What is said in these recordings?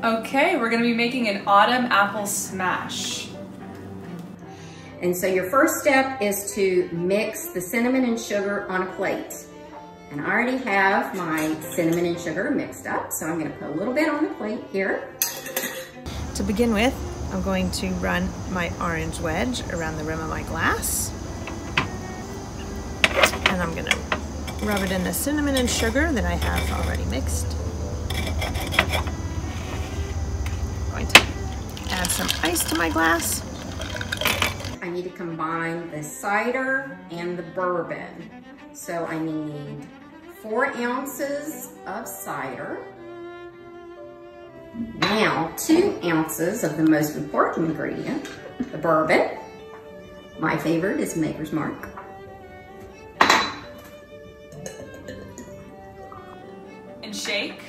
Okay, we're gonna be making an autumn apple smash. And so your first step is to mix the cinnamon and sugar on a plate. And I already have my cinnamon and sugar mixed up, so I'm gonna put a little bit on the plate here. To begin with, I'm going to run my orange wedge around the rim of my glass. And I'm gonna rub it in the cinnamon and sugar that I have already mixed. I'm going to add some ice to my glass. I need to combine the cider and the bourbon. So I need 4 ounces of cider. Now 2 ounces of the most important ingredient, the bourbon. My favorite is Maker's Mark. And shake.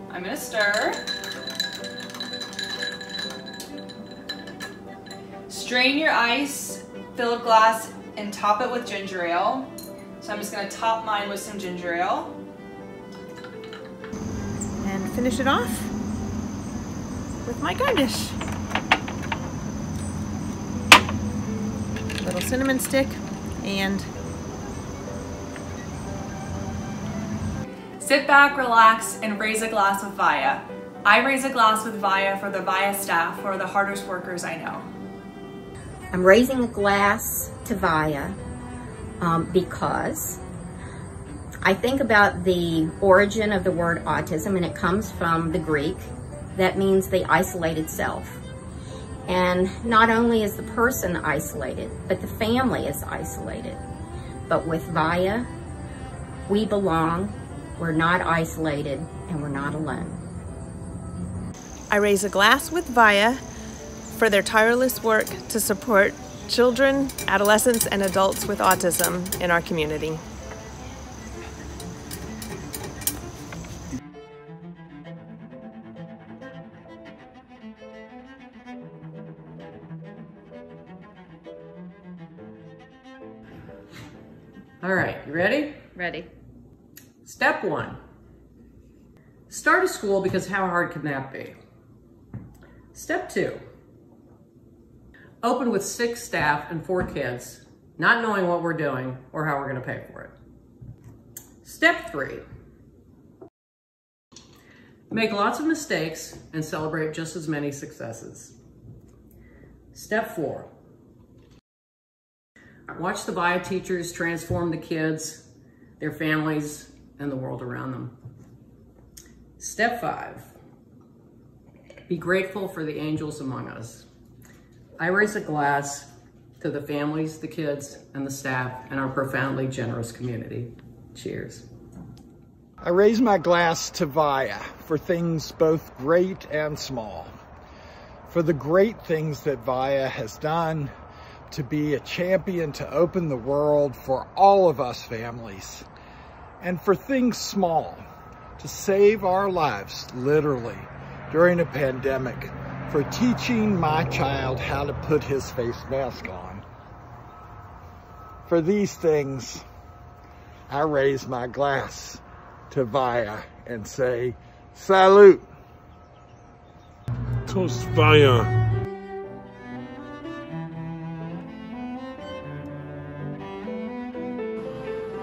I'm gonna stir. Strain your ice, fill a glass, and top it with ginger ale. So I'm just gonna top mine with some ginger ale. And finish it off with my garnish. A little cinnamon stick and Sit back, relax, and raise a glass with Via. I raise a glass with Via for the Via staff, who are the hardest workers I know. I'm raising a glass to Via because I think about the origin of the word autism, and it comes from the Greek. That means the isolated self. And not only is the person isolated, but the family is isolated. But with Via, we belong, we're not isolated, and we're not alone. I raise a glass with Via for their tireless work to support children, adolescents, and adults with autism in our community. All right, you ready? Ready. Step 1. Start a school, because how hard can that be? Step 2. Open with 6 staff and 4 kids, not knowing what we're doing or how we're going to pay for it. Step 3. Make lots of mistakes and celebrate just as many successes. Step 4. Watch the Via teachers transform the kids, their families, and the world around them. Step 5. Be grateful for the angels among us. I raise a glass to the families, the kids, and the staff, and our profoundly generous community. Cheers. I raise my glass to Via for things both great and small. For the great things that Via has done, to be a champion to open the world for all of us families. And for things small, to save our lives, literally, during a pandemic, for teaching my child how to put his face mask on. For these things, I raise my glass to Via and say, salute. Toast Via.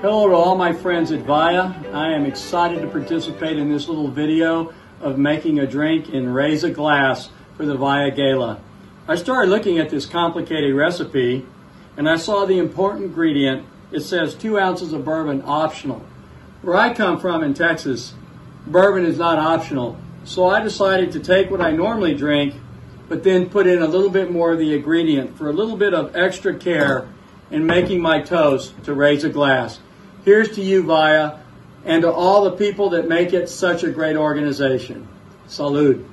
Hello to all my friends at Via. I am excited to participate in this little video of making a drink and raise a glass for the Via Gala. I started looking at this complicated recipe and I saw the important ingredient. It says 2 ounces of bourbon optional. Where I come from in Texas, bourbon is not optional. So I decided to take what I normally drink, but then put in a little bit more of the ingredient for a little bit of extra care in making my toast to raise a glass. Here's to you, Via, and to all the people that make it such a great organization. Salud.